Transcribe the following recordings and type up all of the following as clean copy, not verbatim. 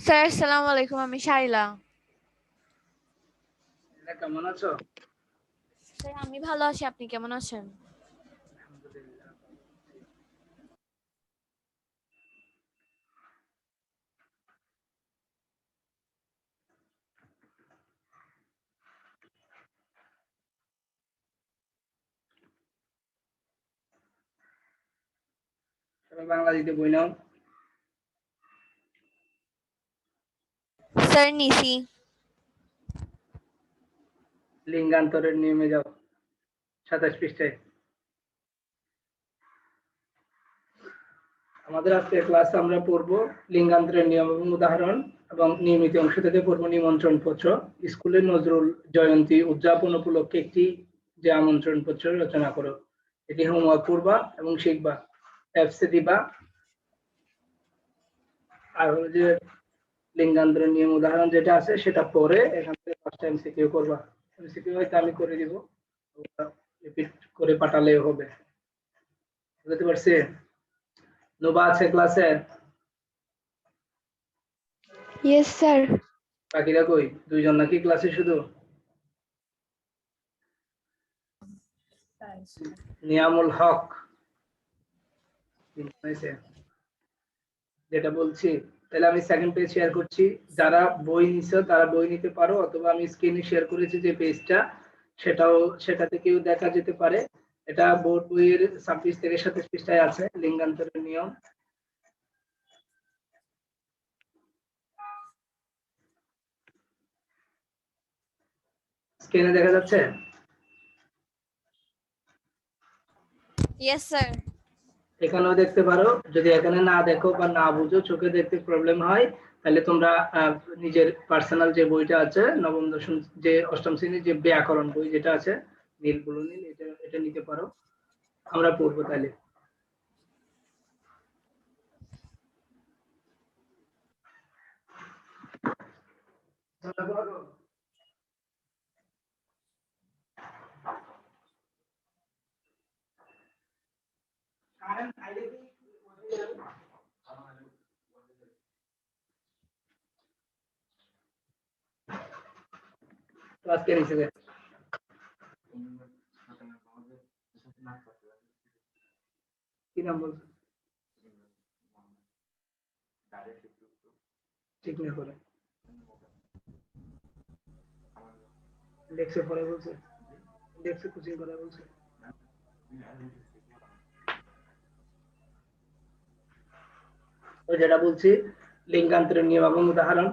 Sir আসসালামু আলাইকুম, আমি শাইলা। কেমন আছো? স্যার আমি ভালো আছি, আপনি কেমন আছেন? আলহামদুলিল্লাহ। সবাই বাংলা দিতে বই নাও। স্যার নিসি। লিঙ্গান্তরের নিয়মে যাও, 27 পৃষ্ঠায়। আমাদের আজকে ক্লাসে আমরা পড়বো লিঙ্গান্তরের নিয়ম এবং উদাহরণ, এবং নিয়মিত অংশ থেকে পড়বো নিমন্ত্রণ পত্র। স্কুলের নজরুল জয়ন্তী উদযাপন উপলক্ষে একটি যে আমন্ত্রণ পত্র রচনা করো। এটি হোমওয়ার্ক করবা এবং শিখবা, অ্যাপসে দিবা। আর হলো যে লিঙ্গান্তরের নিয়ম উদাহরণ যেটা আছে সেটা পড়ে এখান থেকে ফার্স্ট এমসিকিউ করবা। এমসিকিউ হয়তো আমি করে দিব, রিপিট করে পাঠালেও হবে। বুঝতে পারছি? নোবা আছে ক্লাসে? Yes sir. বাকিরা কই? দুইজন নাকি ক্লাসে শুধু? নিয়ামুল হক যেটা বলছি, তাহলে আমি সেকেন্ড পেজ শেয়ার করছি। যারা বই নিছো তারা বই নিতে পারো, অথবা আমি স্ক্রিনে শেয়ার করেছি যে পেজটা, সেটাতে কেউ দেখা যেতে পারে। এটা বোর্ড বইয়ের 26 থেকে 27 পৃষ্ঠায় আছে লিঙ্গান্তরের নিয়ম। স্ক্রিনে দেখা যাচ্ছে? Yes sir. এখানেও দেখতে পারো। যদি এখানে না দেখো বা না বুঝো, চোখে দেখতে প্রবলেম হয়, তাহলে তোমরা নিজের পার্সোনাল যে বইটা আছে, নবম দশম যে অষ্টম শ্রেণীর যে ব্যাকরণ বই যেটা আছে, নীল ব্লু নীল, এটা নিতে পারো। আমরা পড়বো তাহলে। আজকে নিচে কি নাম বলছো? ঠিক না করে ডেস্কে পড়া বলছে, ডেস্কে কোচিং করা বলছে। তো যেটা বলছি, লিঙ্গান্তরের নিয়ম এবং উদাহরণ।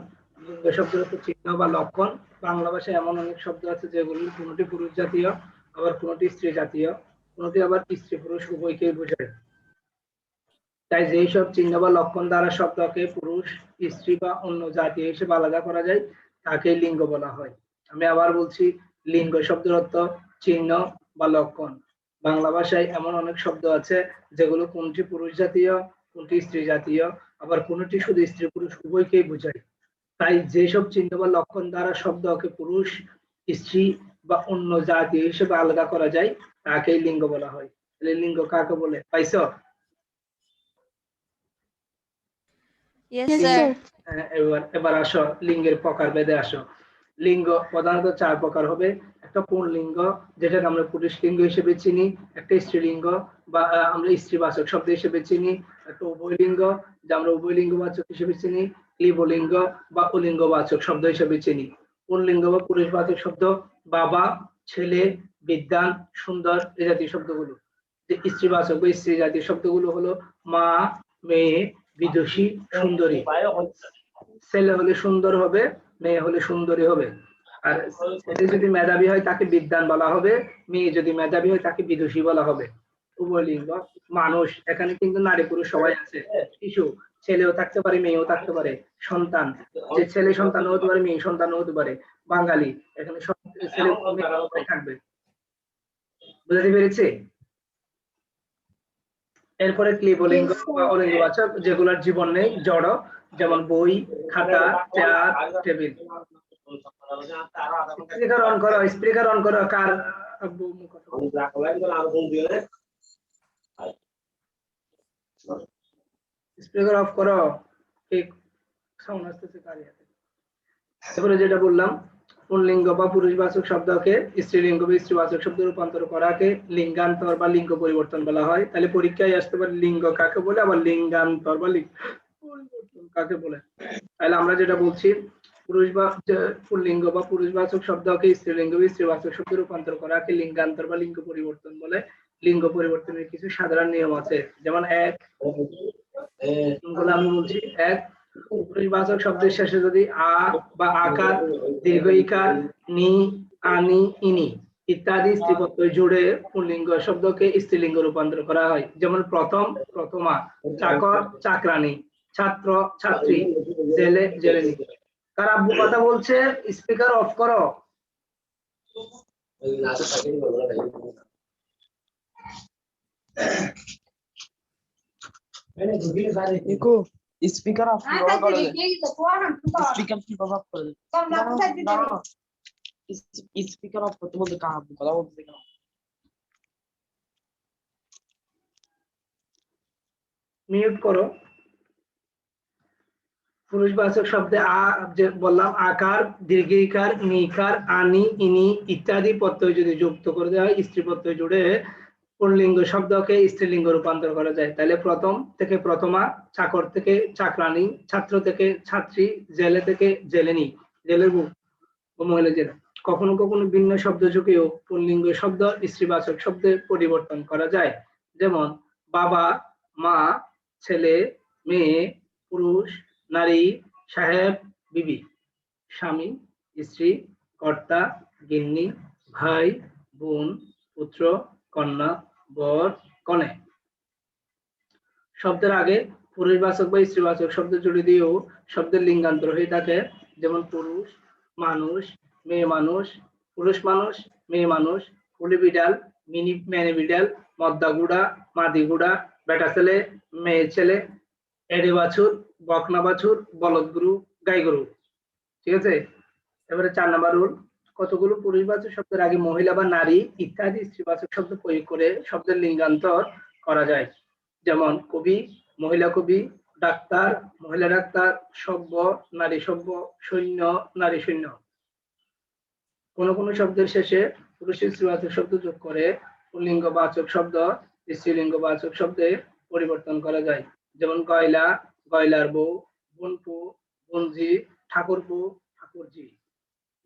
লিঙ্গ শব্দের অর্থ চিহ্ন বা লক্ষণ। বাংলা ভাষায় এমন অনেক শব্দ আছে যেগুলি কোনটি পুরুষ জাতীয়, আবার কোনটি স্ত্রী জাতীয়, কোনটি আবার স্ত্রী পুরুষ উভয়কেই বোঝায়। তাই যেই সব চিহ্ন বা লক্ষণ দ্বারা শব্দকে পুরুষ, স্ত্রী বা অন্য জাতীয় হিসেবে আলাদা করা যায় তাকে লিঙ্গ বলা হয়। আমি আবার বলছি, লিঙ্গ শব্দের অর্থ চিহ্ন বা লক্ষণ। বাংলা ভাষায় এমন অনেক শব্দ আছে যেগুলো কোনটি পুরুষ জাতীয়, কোনটি স্ত্রী জাতীয়, আবার কোনটি শুধু স্ত্রী পুরুষ উভয়কেই বোঝায়। তাই যেসব চিহ্ন বা লক্ষণ দ্বারা শব্দকে পুরুষ, স্ত্রী বা অন্য জাতীয় হিসেবে আলাদা করা যায় তাকেই লিঙ্গ বলা হয়। তাহলে লিঙ্গ কাকে বলে পাইছো? Yes yes sir. স্যার। এবার আসো লিঙ্গের প্রকার ভেদে আসো। লিঙ্গ প্রধানত 4 প্রকার হবে। একটা পুংলিঙ্গ, যেটাকে আমরা পুরুষ লিঙ্গ হিসেবে চিনি। একটা স্ত্রীলিঙ্গ বা আমরা স্ত্রীবাচক শব্দ হিসেবে চিনি। একটা উভয়লিঙ্গ, যা আমরা উভয়লিঙ্গবাচক হিসেবে চিনি। ক্লীবলিঙ্গ বা উলিঙ্গবাচক শব্দ হিসেবে চিনি। পুংলিঙ্গ বা পুরুষবাচক শব্দ বাবা, ছেলে, বিদ্বান, সুন্দর, এই জাতীয় শব্দগুলো। যে স্ত্রীবাচক বা স্ত্রী জাতীয় শব্দগুলো হলো মা, মেয়ে, বিদুষী, সুন্দরী। ছেলে হলে সুন্দর হবে, মেয়ে হলে সুন্দরী হবে। আর ছেলে যদি মেধাবী হয় তাকে বিদ্বান বলা হবে, মেয়ে যদি মেধাবী হয় তাকে বিদুষী বলা হবে। উভয়লিঙ্গ মানুষ, এখানে কিন্তু নারী পুরুষ সবাই আছে। শিশু, ছেলেও থাকতে পারে, মেয়েও থাকতে পারে। সন্তান, যে ছেলে সন্তানও হতে পারে, মেয়ে সন্তানও হতে পারে। বাঙালি, এখানে সব ছেলে মেয়ে থাকবে। বুঝতে পেরেছি? এরপরে ক্লীবলিঙ্গ বা অলিঙ্গবাচক, যেগুলোর জীবন নেই, জড়, যেমন বই, খাতা, চেয়ার, টেবিল। স্পিকার অন করো, স্পিকার অন করো। কার স্পিকার অফ করো। সাউন্ড আসতেছে কারিয়াতে। তারপরে যেটা বললাম পুল্লিঙ্গ বা পুরুষবাচক শব্দকে স্ত্রীলিঙ্গ বা স্ত্রীবাচক শব্দে রূপান্তর করাকে লিঙ্গান্তর বা লিঙ্গ পরিবর্তন বলা হয়। তাহলে পরীক্ষায় আসতে পারে লিঙ্গ কাকে বলে, আবার লিঙ্গান্তর বা লিঙ্গ পরিবর্তন কাকে বলে। তাহলে আমরা যেটা বলছি পুরুষ বা পুল্লিঙ্গ বা পুরুষবাচক শব্দকে স্ত্রীলিঙ্গ বা স্ত্রীবাচক শব্দে রূপান্তর করাকে লিঙ্গান্তর বা লিঙ্গ পরিবর্তন বলে। লিঙ্গ পরিবর্তনের কিছু সাধারণ নিয়ম আছে, যেমন এক আমি বলছি এক, পুরুষবাচক শব্দের শেষে যদি আ বা আকার, দীর্ঘ ইকার, নি, আনি, ইনি ইত্যাদি স্ত্রী প্রত্যয় জুড়ে পুল্লিঙ্গ শব্দকে স্ত্রীলিঙ্গ রূপান্তর করা হয়। যেমন প্রথম, প্রথমা, চাকর, চাকরানী, ছাত্র, ছাত্রী, জেলে, জেলেনি। কার আব্বু কথা বলছে? স্পিকার অফ করো। স্পিকার অফ করে স্পিকার কি প্রভাব করে স্পিকার অফ করতে বলতে কার আব্বু কথা বলতে কেন? মিউট করো। পুরুষবাচক শব্দে যে বললাম আকার, দীর্ঘ ইকার, নিকার, আনি, ইনি ইত্যাদি প্রত্যয় যদি যুক্ত করে দেওয়া হয় স্ত্রী প্রত্যয় জুড়ে পুল্লিঙ্গ শব্দকে স্ত্রীলিঙ্গ রূপান্তর করা যায়। তাহলে প্রথম থেকে প্রথমা, চাকর থেকে চাকরানী, ছাত্র থেকে ছাত্রী, জেলে থেকে জেলেনি, জেলের বউ ও মহিলা জেলে। কখনো কখনো ভিন্ন শব্দ যুগেও পুল্লিঙ্গ শব্দ স্ত্রীবাচক শব্দে পরিবর্তন করা যায়। যেমন বাবা, মা, ছেলে, মেয়ে, পুরুষ, নারী, সাহেব, বিবি, স্বামী, স্ত্রী, কর্তা, গিন্নি, ভাই, বোন, পুত্র, কন্যা, বর, কনে। শব্দের আগে পুরুষবাচক বা স্ত্রীবাচক শব্দ জুড়ে দিয়েও শব্দের লিঙ্গান্তর হয়ে থাকে। যেমন পুরুষ মানুষ, মেয়ে মানুষ, পুরুষ মানুষ, মেয়ে মানুষ, কুলি বিড়াল, মিনি মেনে বিড়াল, মদ্দা গুড়া, মাদি গুড়া, বেটা ছেলে, মেয়ে ছেলে, এড়ে বাছুর, বকনা বাছুর, বলদ গরু, গাই গরু। ঠিক আছে। এবারে 4 নাম্বার রুল, কতগুলো পুরুষবাচক শব্দের আগে মহিলা বা নারী ইত্যাদি স্ত্রীবাচক শব্দ প্রয়োগ করে শব্দের লিঙ্গান্তর করা যায়। যেমন কবি, মহিলা কবি, ডাক্তার, মহিলা ডাক্তার, সভ্য, নারী সভ্য, সৈন্য, নারী সৈন্য। কোন কোন শব্দের শেষে পুরুষ স্ত্রীবাচক শব্দ যোগ করে পুল্লিঙ্গবাচক শব্দ স্ত্রীলিঙ্গবাচক শব্দে পরিবর্তন করা যায়। যেমন গয়লা, গয়লার বউ, বোনপু, বোনজি, ঠাকুরপু, ঠাকুরজি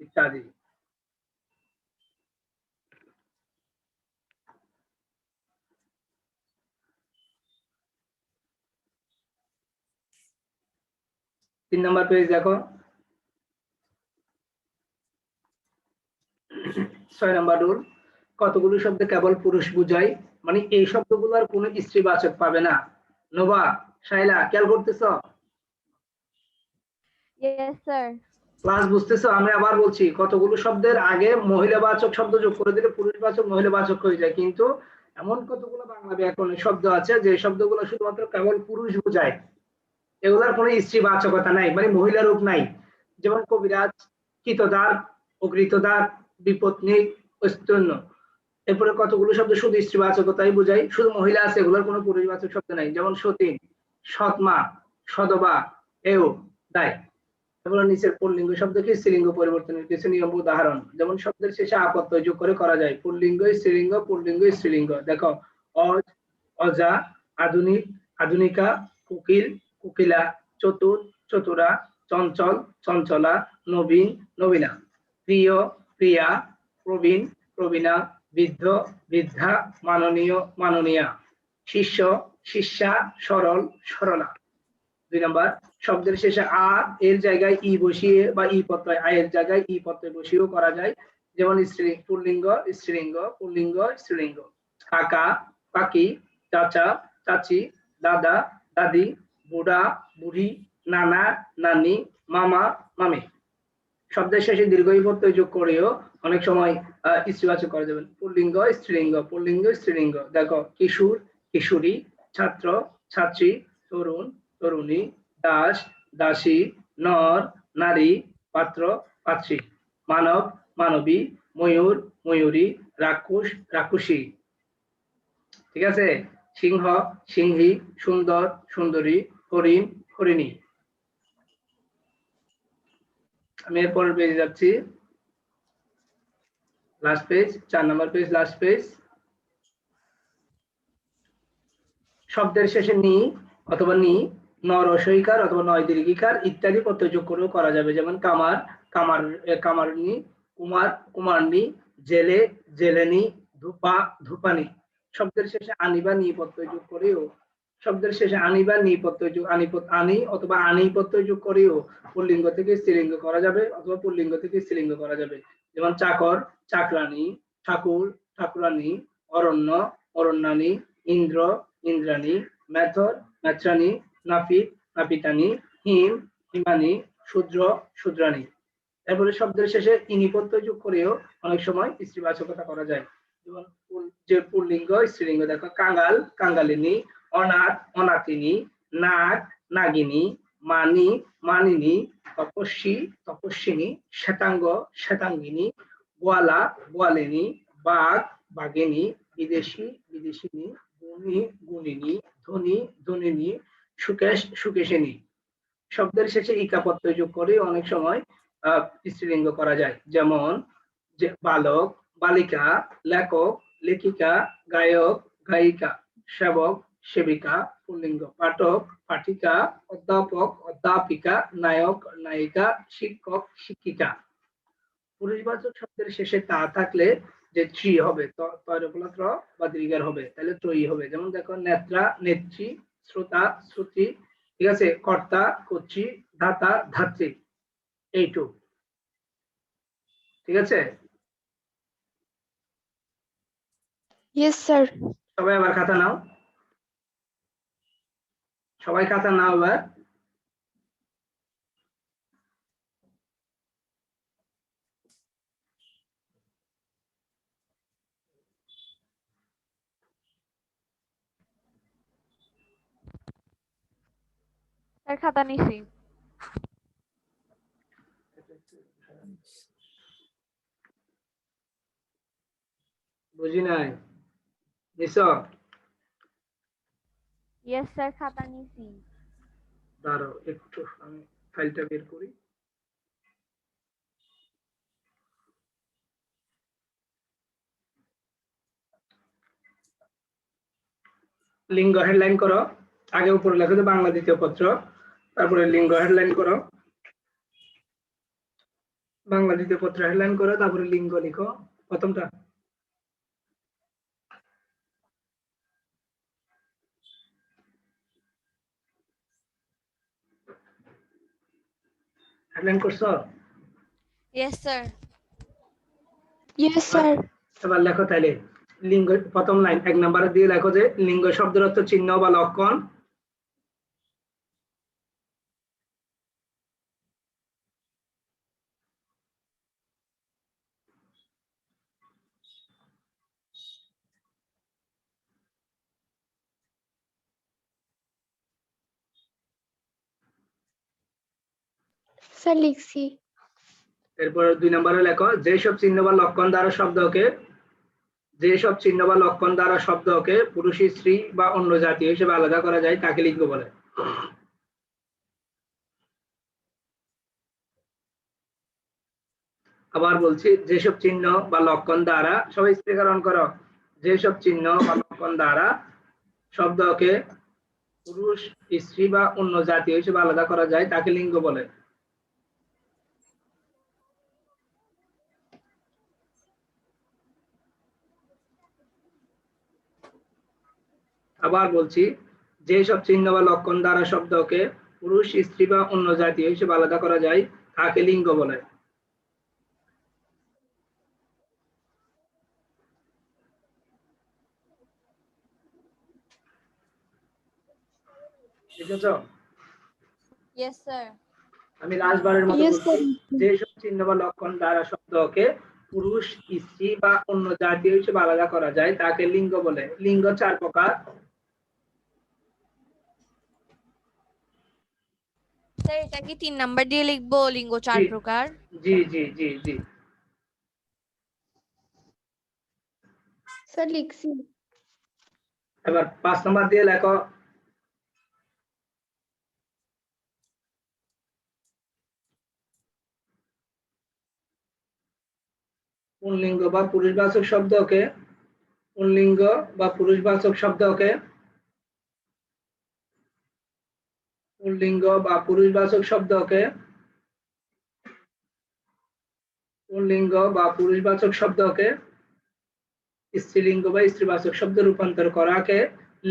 ইত্যাদি। তিন নম্বর পেজ দেখো। 6 নম্বর রুল, কতগুলো শব্দ কেবল পুরুষ বুঝায়, মানে এই শব্দগুলো আর কোনো স্ত্রীবাচক পাবে না। নোভা, শাইলা খেয়াল করতেছো? Yes sir. ক্লাস বুঝতেছো? আমি আবার বলছি, কতগুলো শব্দের আগে মহিলাবাচক শব্দ যোগ করে দিলে পুরুষবাচক মহিলাবাচক হয়ে যায়, কিন্তু এমন কতগুলো বাংলা ব্যাকরণের শব্দ আছে যে শব্দগুলো শুধুমাত্র কেবল পুরুষ বোঝায়, এগুলার কোনো স্ত্রীবাচকতা নাই, মানে মহিলা রূপ নাই। যেমন কবিরাজ, কৃতদার, অকৃতদার, বিপত্নিক, স্তন্য। এরপরে কতগুলো শব্দ শুধু স্ত্রীবাচকতাই বোঝায়, শুধু মহিলা আছে, এগুলোর কোনো পুরুষবাচক শব্দ নাই। যেমন সতীন, সৎমা, সদবা, এও, দায়। এগুলো নিচের পুল্লিঙ্গ শব্দকে স্ত্রীলিঙ্গ পরিবর্তনের কিছু নিয়ম উদাহরণ। যেমন শব্দের শেষে আ প্রত্যয় যোগ করে করা যায় পুল্লিঙ্গ স্ত্রীলিঙ্গ, পুল্লিঙ্গ স্ত্রীলিঙ্গ। দেখো অজ, অজা, আধুনিক, আধুনিকা, কুকিল, কুকিলা, চতুর, চতুরা, চঞ্চল, চঞ্চলা, নবীন, নবীনা, প্রিয়, প্রিয়া, প্রবীণ, প্রবীণা, বৃদ্ধ, বৃদ্ধা, মাননীয়, মাননীয়া, শিষ্য, শিষ্যা, সরল, সরলা। 2 নাম্বার, শব্দের শেষে আ এর জায়গায় ই বসিয়ে বা ই প্রত্যয় আ এর জায়গায় ই প্রত্যয় বসিয়েও করা যায়। যেমন পুল্লিঙ্গ স্ত্রীলিঙ্গ, পুল্লিঙ্গ স্ত্রীলিঙ্গ। কাকা, কাকি, চাচা, চাচি, দাদা, দাদি, বুড়া, বুড়ি, নানা, নানি, মামা, মামি। শব্দের শেষে দীর্ঘ ই প্রত্যয় যোগ করেও অনেক সময় স্ত্রীবাচক করা যাবে। পুল্লিঙ্গ স্ত্রীলিঙ্গ, পুল্লিঙ্গ স্ত্রীলিঙ্গ। দেখো কিশোর, কিশোরী, ছাত্র, ছাত্রী, তরুণ, তরুণী, দাস, দাসী, নর, নারী, পাত্র, পাত্রী, মানব, মানবী, ময়ূর, ময়ূরী, রাক্ষস, রাক্ষসী। ঠিক আছে। সিংহ, সিংহী, সুন্দর, সুন্দরী, হরিণ, হরিণী। আমি এরপরের পেজে যাচ্ছি, লাস্ট পেজ, 4 নম্বর পেজ, লাস্ট পেজ। শব্দের শেষে নি অথবা নি, নরসইকার অথবা নয় দীর্ঘিকার ইত্যাদি প্রত্যয় যোগ করেও করা যাবে। যেমন কামার, কামারনি, কুমার, কুমারনি, জেলে, জেলেনি, ধূপা, ধূপানি। শব্দের শেষে আনি বা নি প্রত্যয় যোগ করেও, শব্দের শেষে আনি বা নি প্রত্যয় যোগ, আনি অথবা আনি প্রত্যয় যোগ করেও পুল্লিঙ্গ থেকে স্ত্রীলিঙ্গ করা যাবে অথবা পুল্লিঙ্গ থেকে স্ত্রীলিঙ্গ করা যাবে। যেমন চাকর, চাকরানি, ঠাকুর, ঠাকুরানি, অরণ্য, অরণ্যানি, ইন্দ্র, ইন্দ্রাণী, মেথর, মেত্রাণী, নাপিত, নাপিতানি, হিম, হিমানি, শূদ্র, শূদ্রাণী। এরপরে শব্দের শেষে ইনি প্রত্যয় যোগ করেও অনেক সময় স্ত্রীবাচকতা করা যায়। যেমন যে পুল্লিঙ্গ স্ত্রীলিঙ্গ দেখো, কাঙ্গাল, কাঙ্গালিনী, অনাথ, অনাথিনী, নাগ, নাগিনী, মানি, মানিনী, তপস্বী, তপস্বিনী, শ্বেতাঙ্গ, শ্বেতাঙ্গিনী, গোয়ালা, গোয়ালিনী, বাঘ, বাঘিনী, বিদেশী, বিদেশিনী, গুণী, গুণিনী, ধনী, ধনিনী, সুকেশ, সুকেশিনী। শব্দের শেষে ইকা প্রত্যয় যোগ করে অনেক সময় স্ত্রীলিঙ্গ করা যায়। যেমন যে বালক, বালিকা, লেখক, লেখিকা, গায়ক, গায়িকা, সেবক, সেবিকা, পুল্লিঙ্গ, পাঠক, পাঠিকা, অধ্যাপক, অধ্যাপিকা, নায়ক, নায়িকা, শিক্ষক, শিক্ষিকা। পুরুষবাচক শব্দের শেষে তা থাকলে যে ত্রি হবে, তৈরফলাত র বা দীর্ঘার হবে, তাহলে ত্রয়ী হবে। যেমন দেখো নেত্রা, নেত্রী, শ্রোতা, শ্রুতি, ঠিক আছে, কর্তা, কর্ত্রী, ধাতা, ধাত্রী, এইটুক। ঠিক আছে, Yes, sir. সবাই আবার খাতা নাও, সবাই খাতা নাও এবার। স্যার খাতা নিছি। বুঝি নাই, নিছ? ইয়েস স্যার খাতা নিছি। দাঁড়াও একটু, আমি ফাইলটা বের করি। লিঙ্গ হেডলাইন করো, আগে উপরে লেখো যে বাংলা দ্বিতীয় পত্র, তারপরে লিঙ্গ হেডলাইন করো, বাংলা দ্বিতীয় পত্র হেডলাইন করো, তারপরে লিঙ্গ লিখো প্রথমটা। হেডলাইন করছো? Yes sir. Yes, sir. এবার লেখো তাইলে লিঙ্গ, প্রথম লাইন 1 নম্বরে দিয়ে লেখো যে লিঙ্গ শব্দের অর্থ চিহ্ন বা লক্ষণ। Sir, লিখছি। এরপর 2 নম্বরে লেখো যেসব চিহ্ন বা লক্ষণ দ্বারা শব্দকে, যেসব চিহ্ন বা লক্ষণ দ্বারা শব্দকে পুরুষ, স্ত্রী বা অন্য জাতীয় হিসেবে আলাদা করা যায় তাকে লিঙ্গ বলে। আবার বলছি, যেসব চিহ্ন বা লক্ষণ দ্বারা, সবাই স্পীকার অন করো, যেসব চিহ্ন বা লক্ষণ দ্বারা শব্দকে পুরুষ, স্ত্রী বা অন্য জাতীয় হিসেবে আলাদা করা যায় তাকে লিঙ্গ বলে। আবার বলছি, যেসব চিহ্ন বা লক্ষণ দ্বারা শব্দকে পুরুষ, স্ত্রী বা অন্য জাতীয় হিসেবে আলাদা করা যায় তাকে লিঙ্গ বলে। বুঝেছ? Yes sir. আমি লাস্টবারের মতো Yes, বলছি, sir. যেসব চিহ্ন বা লক্ষণ দ্বারা শব্দকে পুরুষ, স্ত্রী বা অন্য জাতীয় হিসেবে আলাদা করা যায় তাকে লিঙ্গ বলে। লিঙ্গ 4 প্রকার। স্যার এটা কি 3 নাম্বার দিয়ে লিখবো লিঙ্গ 4 জি প্রকার? জি জি জি জি। Sir, লিখছি। এবার 5 নম্বর দিয়ে লেখো পুংলিঙ্গ বা পুরুষবাচক শব্দকে পুংলিঙ্গ বা পুরুষবাচক শব্দকে পুংলিঙ্গ বা পুরুষবাচক শব্দকে পুংলিঙ্গ বা পুরুষবাচক শব্দকে স্ত্রীলিঙ্গ বা স্ত্রীবাচক শব্দে রূপান্তর করাকে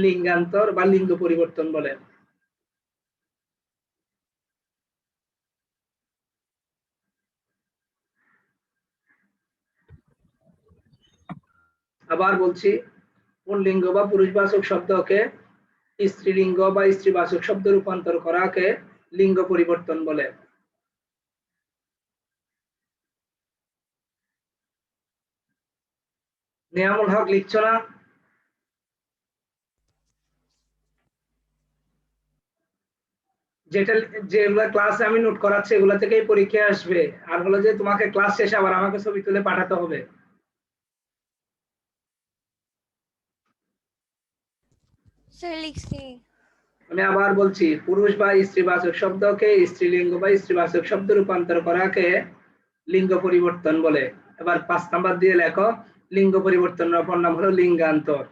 লিঙ্গান্তর বা লিঙ্গ পরিবর্তন বলে। আবার বলছি, পুংলিঙ্গ বা পুরুষবাচক শব্দকে স্ত্রীলিঙ্গ বা স্ত্রীবাচক শব্দে রূপান্তর করাকে লিঙ্গ পরিবর্তন বলে। নিয়ামুল হক লিখছো না? যেগুলো ক্লাসে আমি নোট করাচ্ছি এগুলো থেকেই পরীক্ষা আসবে, আর হলো যে তোমাকে ক্লাস শেষে আবার আমাকে ছবি তুলে পাঠাতে হবে। স্যার লিখছি। আমি আবার বলছি, পুরুষ বা স্ত্রীবাচক শব্দকে স্ত্রীলিঙ্গ বা স্ত্রীবাচক শব্দে রূপান্তর করাকে লিঙ্গ পরিবর্তন বলে। এবার 5 নাম্বার দিয়ে লেখো, লিঙ্গ পরিবর্তনের অপর নাম হলো লিঙ্গান্তর।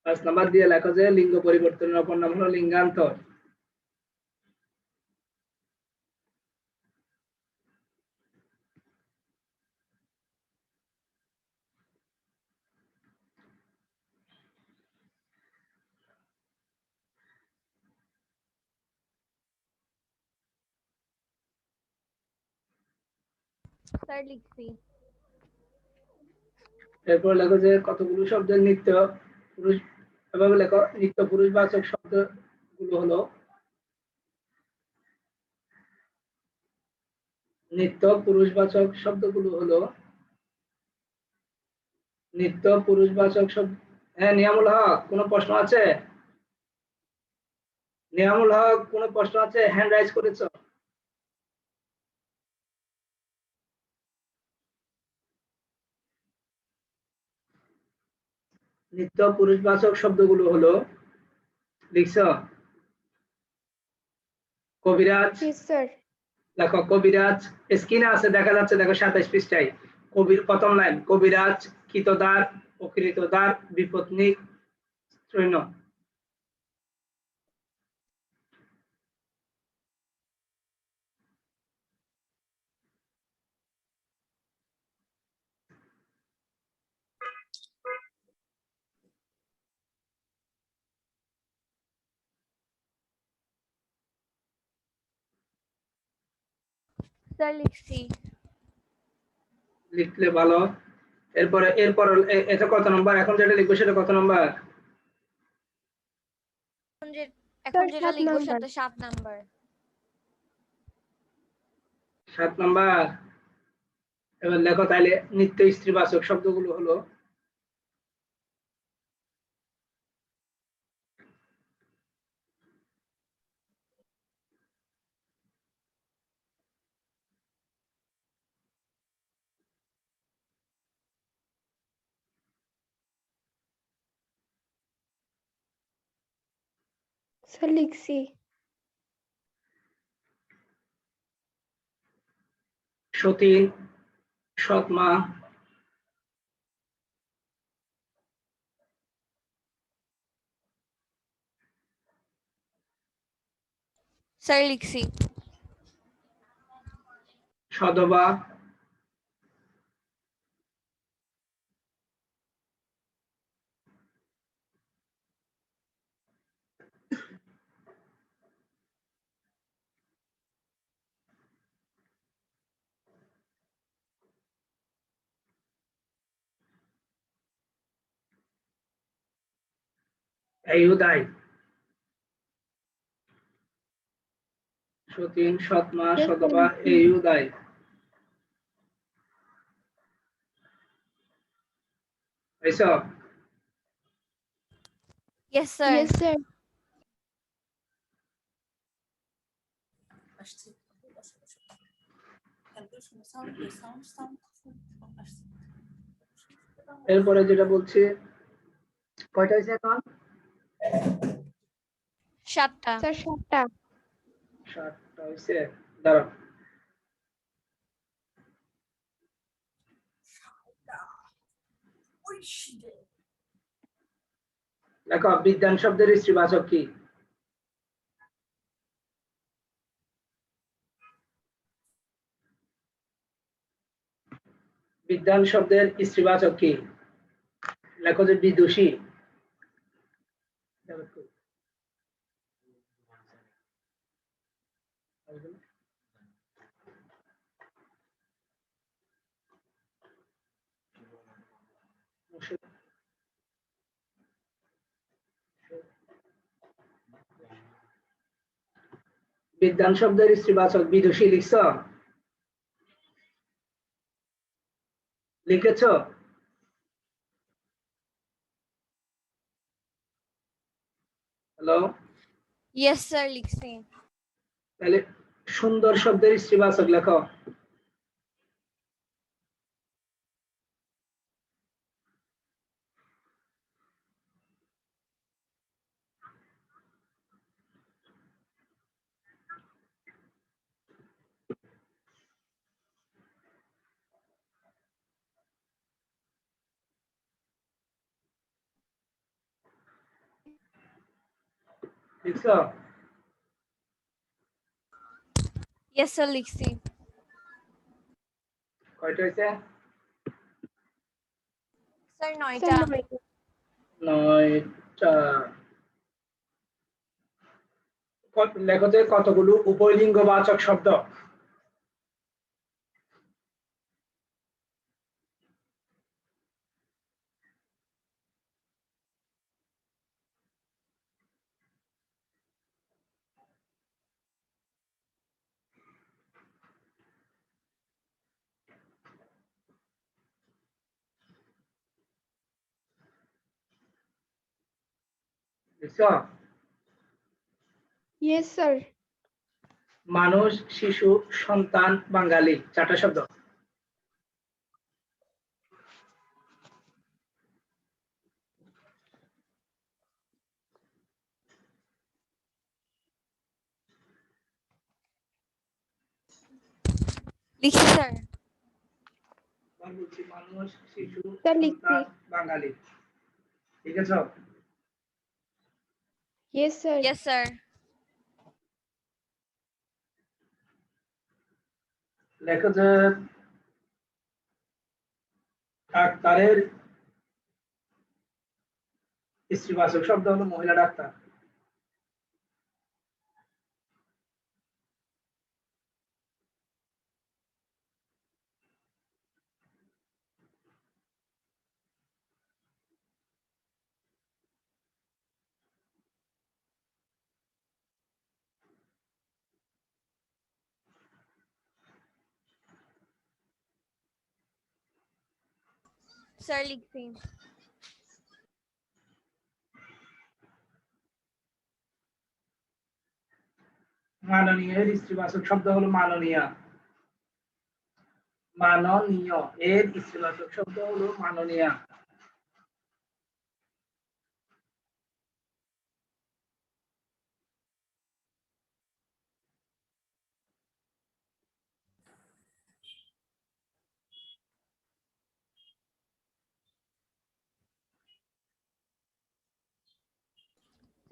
5 নাম্বার দিয়ে লেখো যে লিঙ্গ পরিবর্তনের অপর নাম হলো লিঙ্গান্তর। স্যার লিখছি। এরপর লেখো যে কতগুলো শব্দের নিত্য পুরুষ, এভাবে লেখো, নিত্য পুরুষবাচক শব্দগুলো হলো নিত্য পুরুষবাচক শব্দগুলো হলো নিত্য পুরুষবাচক শব্দ। হ্যাঁ নিয়ামুল হক, কোনো প্রশ্ন আছে? নিয়ামুল হক, কোনো প্রশ্ন আছে? হ্যান্ড রাইজ করেছো? নিত্য পুরুষবাচক শব্দগুলো হলো, লিখছো? কবিরাজ, Yes, sir. দেখো কবিরাজ স্ক্রিনে আছে, দেখা যাচ্ছে, দেখো 27 পৃষ্ঠায়। কবির প্রথম লাইন, কবিরাজ, কৃতদার, অকৃতদার, বিপত্নিক, সৈন্য। স্যার লিখছি। লিখলে ভালো। এরপরে এরপর এটা কত নম্বর? এখন যেটা লিখবো সেটা কত নম্বর? এখন যেটা 7 লিখবো নাম্বার। সেটা 7 নাম্বার। 7 নাম্বার। এবার লেখো তাইলে, নিত্য স্ত্রীবাচক শব্দগুলো হলো Sir লিখছি। সতীন, সৎমা, স্যার লিখছি। সধবা, এই উদয়। সতীন, সৎমা, Yes, sir, সধবা, লিখছি। এই উদয়। এইসব ইয়েস স্যার। Yes, sir. এরপরে যেটা বলছি, কয়টা হয়েছে এখন? 7টা। Sir 7টা। 7টা হয়েছে। দাঁড়াও, দেখো বিদ্যান শব্দের স্ত্রীবাচক কি? বিদ্যান শব্দের স্ত্রীবাচক কি? লেখো যে বিদুষী। বিদ্যান শব্দের স্ত্রীবাচক বিদুষী লিখছ? লিখেছ? হ্যালো, ইয়েস স্যার লিখছি। তাহলে সুন্দর শব্দের স্ত্রীবাচক লেখো। লিখছ? ইয়েস স্যার লিখছি। কয়টা হয়েছে? স্যার 9টা। Sir, no. 9টা। লেখো যে কতগুলো উভয়লিঙ্গবাচক শব্দ? লিখছ? Yes, sir. মানুষ, শিশু, সন্তান, বাঙালি, 4টা শব্দ। লিখছি স্যার। বলছি মানুষ, শিশু, স্যার, লিখছি। সন্তান, বাঙালি। ঠিক আছে? Yes, sir. Yes sir. লেখো যে ডাক্তারের স্ত্রীবাচক শব্দ হলো মহিলা ডাক্তার। স্যার লিখছি। মাননীয় এর স্ত্রীবাচক শব্দ হলো মাননীয়া। মাননীয় এর স্ত্রীবাচক শব্দ হলো মাননীয়া।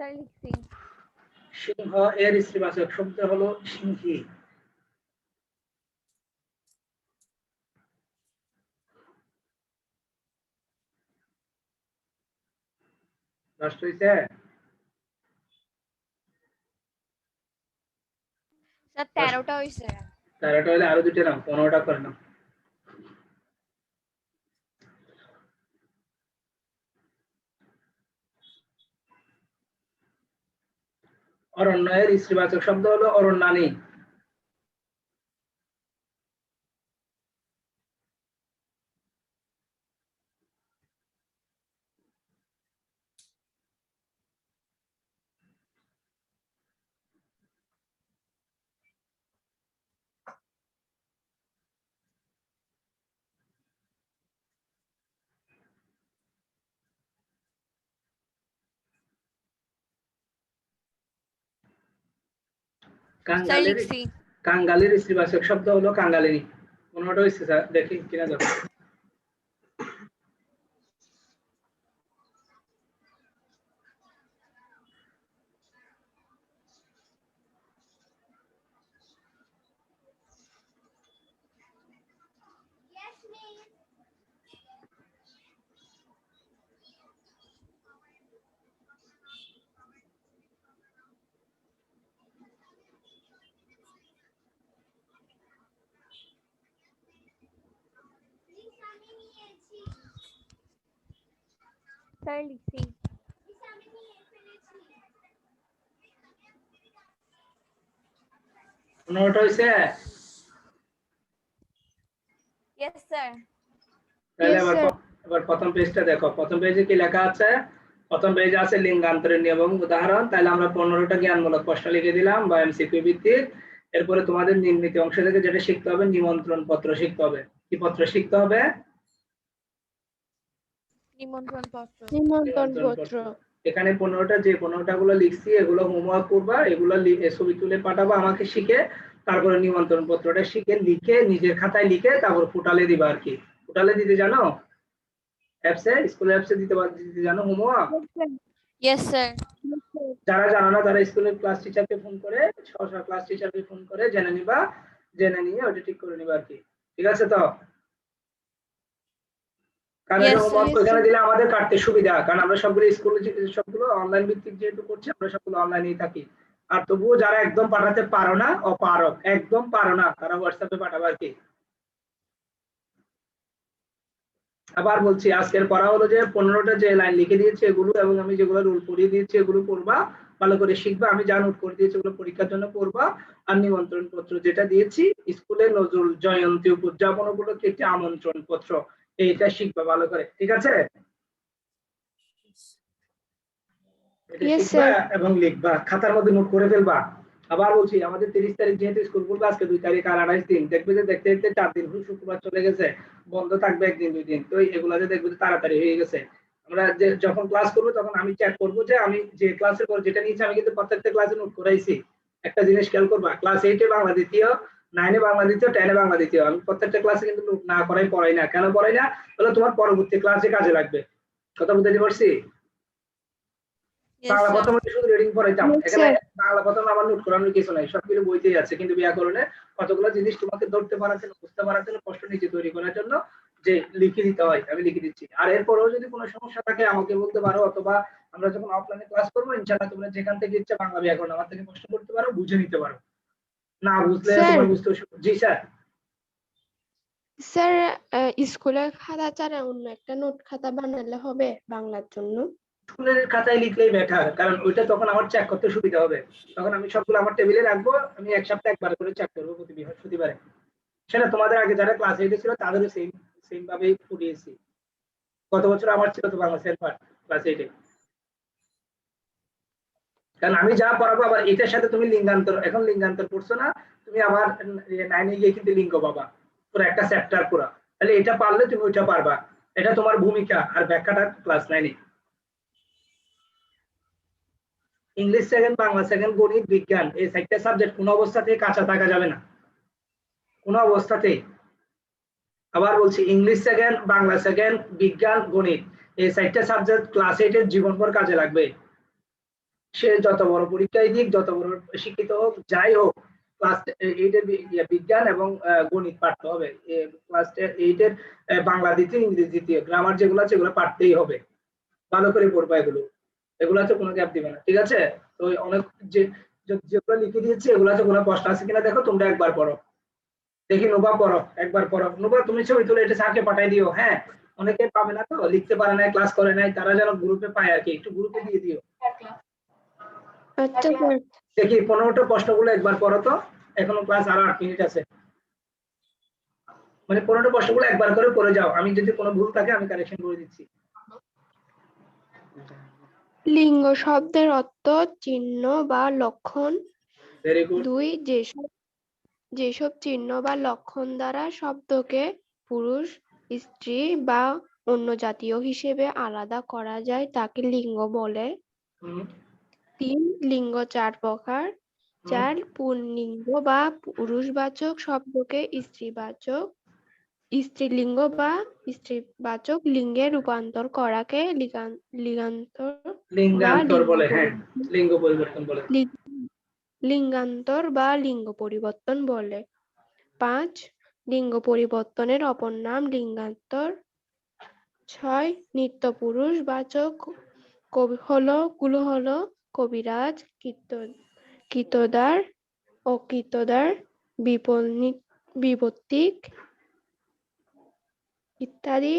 স্যার লিখছি। সিংহ এর স্ত্রীবাচক শব্দ হলো সিংহী। নষ্ট হয়েছে? স্যার 13টা হইছে। 13টা হলে আরো 2টা নাও, 15টা করে নাও। অরণ্য এর স্ত্রীবাচক শব্দ হলো অরণ্যানী। স্যার কাঙ্গালের লিখছি। কাঙ্গালের স্ত্রীবাচক শব্দ হলো কাঙ্গালিনী। 15টা হয়েছে স্যার, দেখি কিনা যাবে। স্যার লিখছি। 15টা হয়েছে? Yes sir. তাহলে Yes, এবার sir. এবার প্রথম পেজটা দেখো। প্রথম পেজে কি লেখা আছে? প্রথম পেজে আছে লিঙ্গান্তরের নিয়ম এবং উদাহরণ। তাহলে আমরা 15টা জ্ঞানমূলক প্রশ্ন লিখে দিলাম বা এমসিকিউ ভিত্তিক। এরপরে তোমাদের নির্মিত অংশ থেকে যেটা শিখতে হবে, নিমন্ত্রণ পত্র শিখতে হবে। কি পত্র শিখতে হবে? নিমন্ত্রণ পত্র। নিমন্ত্রণ নিমন্ত্রণ পত্র। পত্র। এখানে 15টা যে 15টা গুলো লিখছি এগুলো হোমওয়ার্ক করবা, এগুলো ছবি তুলে পাঠাবা আমাকে শিখে, তারপরে নিমন্ত্রণ পত্রটা শিখে লিখে নিজের খাতায় লিখে তারপর পোর্টালে দিবা আর কি। পোর্টালে দিতে জানো? অ্যাপসে, স্কুলের অ্যাপসে দিতে জানো হোমওয়ার্ক? Yes sir. যারা জানো না তারা স্কুলের ক্লাস টিচারকে ফোন করে, সহসা ক্লাস টিচারকে ফোন করে জেনে নিবা, জেনে নিয়ে ওটা ঠিক করে নিবা আর কি। ঠিক আছে তো? কারণ Yes, এটা হোমওয়ার্ক yes, ওখানে sir. দিলে আমাদের কাটতে সুবিধা, কারণ আমরা সবগুলো স্কুলে সবগুলো অনলাইন ভিত্তিক যেহেতু করছি, আমরা সবগুলো অনলাইনেই থাকি। আর তবুও যারা একদম পাঠাতে পারো না, অপারক, একদম পারো না, তারা হোয়াটসঅ্যাপে পাঠাবে আর কি। আবার বলছি, আজকের পড়া হলো যে 15টা যে লাইন লিখে দিয়েছি এগুলো, এবং আমি যেগুলো রুল পড়িয়ে দিয়েছি এগুলো পড়বা, ভালো করে শিখবা। আমি যা নোট করে দিয়েছি ওগুলো পরীক্ষার জন্য পড়বা। আর নিমন্ত্রণ পত্র যেটা দিয়েছি, স্কুলে নজরুল জয়ন্তী উদযাপন উপলক্ষে একটি আমন্ত্রণ পত্র, এইটা শিখবা ভালো করে। ঠিক আছে? এটা Yes, শিখবা sir. এবং লিখবা, খাতার মধ্যে নোট করে ফেলবা। আবার বলছি, আমাদের 30 তারিখ যেহেতু স্কুল খুলবে, আজকে 2 তারিখ আর 28 দিন, দেখবে যে দেখতে দেখতে 4 দিন শুক্রবার চলে গেছে, বন্ধ থাকবে 1 দিন 2 দিন, তো এগুলাতে দেখবে যে তাড়াতাড়ি হয়ে গেছে। আমরা যে যখন ক্লাস করবো তখন আমি চেক করবো যে আমি যে ক্লাসের পর যেটা নিয়েছি আমি কিন্তু প্রত্যেকটা ক্লাসে নোট করাইছি। একটা জিনিস খেয়াল করবা, ক্লাস 8 এ বাংলা দ্বিতীয়, 9 এ বাংলা দ্বিতীয়, 10 এ বাংলা দ্বিতীয়, আমি প্রত্যেকটা ক্লাসে কিন্তু নোট না করাই পড়াই না। কেন পড়াই না? তাহলে তোমার পরবর্তী ক্লাসে কাজে লাগবে। কথা বুঝতে পারছি? Yes, Bangla sir. প্রথমে শুধু রিডিং পড়াইতাম, Yes, এখানে sir. বাংলা প্রথমে আমার নোট করানোর কিছু নাই, সবগুলো বইতেই আছে। কিন্তু ব্যাকরণে কতগুলো জিনিস তোমাকে ধরতে পারার জন্য, বুঝতে পারার জন্য, প্রশ্ন নিজে তৈরি করার জন্য যে লিখে দিতে হয়, আমি লিখে দিচ্ছি। আর এরপরেও যদি কোনো সমস্যা থাকে আমাকে বলতে পারো, অথবা আমরা যখন অফলাইনে ক্লাস করবো ইনশাআল্লাহ তোমরা যেখান থেকে ইচ্ছা বাংলা ব্যাকরণ আমার থেকে প্রশ্ন করতে পারো, বুঝে নিতে পারো। না বুঝলে Sir, তোমার বুঝতে জি স্যার। স্যার স্কুলের খাতা ছাড়া অন্য একটা নোট খাতা বানালে হবে বাংলার জন্য? স্কুলের খাতায় লিখলেই বেটার, কারণ ওইটা তখন আমার চেক করতে সুবিধা হবে। তখন আমি সবগুলো আমার টেবিলে রাখবো, আমি এক সপ্তাহে একবার করে চেক করবো প্রতি বৃহস্পতিবারে। সেটা তোমাদের আগে যারা ক্লাস 8 ছিল তাদেরও সেম সেম ভাবেই পড়িয়েছি। গত বছর আমার ছিল তো বাংলা সেলফার ক্লাস 8 এ। কারণ আমি যা পড়াবো আবার এটার সাথে তুমি লিঙ্গান্তর, এখন লিঙ্গান্তর পড়ছো না, তুমি আবার 9 এ গিয়ে কিন্তু লিঙ্গ পাবা, পুরো একটা চ্যাপ্টার পুরো। তাহলে এটা পারলে তুমি ওইটা পারবা, এটা তোমার ভূমিকা। আর ব্যাখ্যাটা ক্লাস 9 এ। ইংলিশ সেকেন্ড, বাংলা সেকেন্ড, গণিত, বিজ্ঞান, এই 4টা সাবজেক্ট কোনো অবস্থাতেই কাঁচা থাকা যাবে না, কোনো অবস্থাতেই। আবার বলছি, ইংলিশ সেকেন্ড, বাংলা সেকেন্ড, বিজ্ঞান, গণিত, এই 4টা সাবজেক্ট ক্লাস 8 এর জীবনভর কাজে লাগবে। সে যত বড় পরীক্ষায় দিক, যত বড় শিক্ষিত হোক, যাই হোক, ক্লাস 8 এর বিজ্ঞান এবং গণিত পারতে হবে। ক্লাস 8 এর বাংলা দ্বিতীয়, ইংরেজি দ্বিতীয়, গ্রামার যেগুলো আছে এগুলো পারতেই হবে। ভালো করে পড়বা এগুলো, এগুলাতে কোনো গ্যাপ দিবে না। ঠিক আছে? তো অনেক যে যেগুলো লিখে দিয়েছি এগুলাতে কোনো প্রশ্ন আছে কিনা দেখো, তোমরা একবার পড়ো। দেখি নোবা পড়ো, একবার পড়ো। নোবা তুমি ছবি তুলে এটা স্যারকে পাঠাই দিও। হ্যাঁ, অনেকে পাবে না তো, লিখতে পারে নাই, ক্লাস করে নাই, তারা যেন গ্রুপে পায় আর কি, একটু গ্রুপে দিয়ে দিও। আচ্ছা স্যার। দেখি 15টা প্রশ্নগুলো একবার পড়ো তো, এখনো ক্লাস আরো 8 মিনিট আছে। মানে 15টা প্রশ্নগুলো একবার করে পড়ে যাও, আমি যদি কোনো ভুল থাকে আমি কারেকশন করে দিচ্ছি। লিঙ্গ শব্দের অর্থ চিহ্ন বা লক্ষণ। Very good. 2, যেসব চিহ্ন বা লক্ষণ দ্বারা শব্দকে পুরুষ, স্ত্রী বা অন্য জাতীয় হিসেবে আলাদা করা যায় তাকে লিঙ্গ বলে। 3, লিঙ্গ 4 প্রকার। 4, পুল্লিঙ্গ বা পুরুষবাচক শব্দকে স্ত্রীলিঙ্গ বা স্ত্রীবাচক লিঙ্গে রূপান্তর করাকে লিঙ্গান্তর বা লিঙ্গান্তর বলে, হ্যাঁ, লিঙ্গ পরিবর্তন বলে। লিঙ্গান্তর বা লিঙ্গ পরিবর্তন বলে। 5, লিঙ্গ পরিবর্তনের অপর নাম লিঙ্গান্তর। 6, নিত্য পুরুষ বাচক গুলো হলো কবিরাজ, কীর্তদার, অকীর্তদার, বিবর্তিক ইত্যাদি।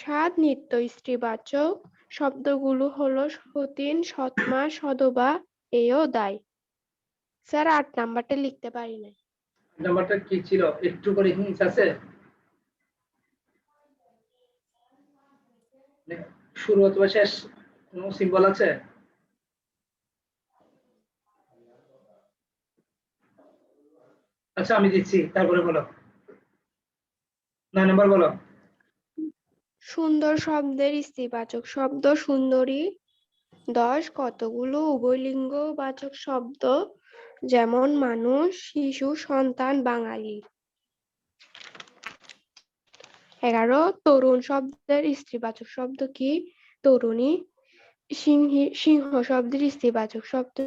7, নিত্য স্ত্রীবাচক শব্দগুলো হলো সতীন, সৎমা, সদবা, এও দায়। স্যার 8 নাম্বারটা লিখতে পারি নাই। নাম্বারটা কি ছিল একটু করে হিন্স আছে? শুরু অথবা শেষ কোনো সিম্বল আছে? আচ্ছা আমি দিচ্ছি, তারপরে বলো। 9 নাম্বার বলো। সুন্দর শব্দের স্ত্রীবাচক শব্দ সুন্দরী। 10 কতগুলো উভয়লিঙ্গ বাচক শব্দ যেমন মানুষ, শিশু, সন্তান, বাঙালি। 11 তরুণ শব্দের স্ত্রীবাচক শব্দ কি? তরুণী। সিংহ শব্দের স্ত্রীবাচক শব্দ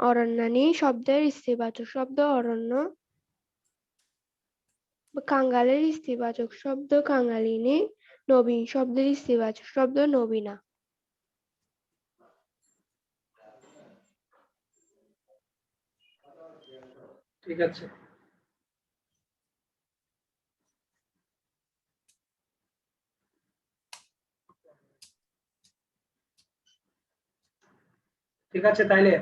অরণ্যানী শব্দের স্ত্রীবাচক শব্দ অরণ্য। কাঙ্গালের স্ত্রীবাচক শব্দ কাঙ্গালিনী। নবীন শব্দের স্ত্রীবাচক শব্দ নবীনা। ঠিক আছে। ঠিক আছে তাইলে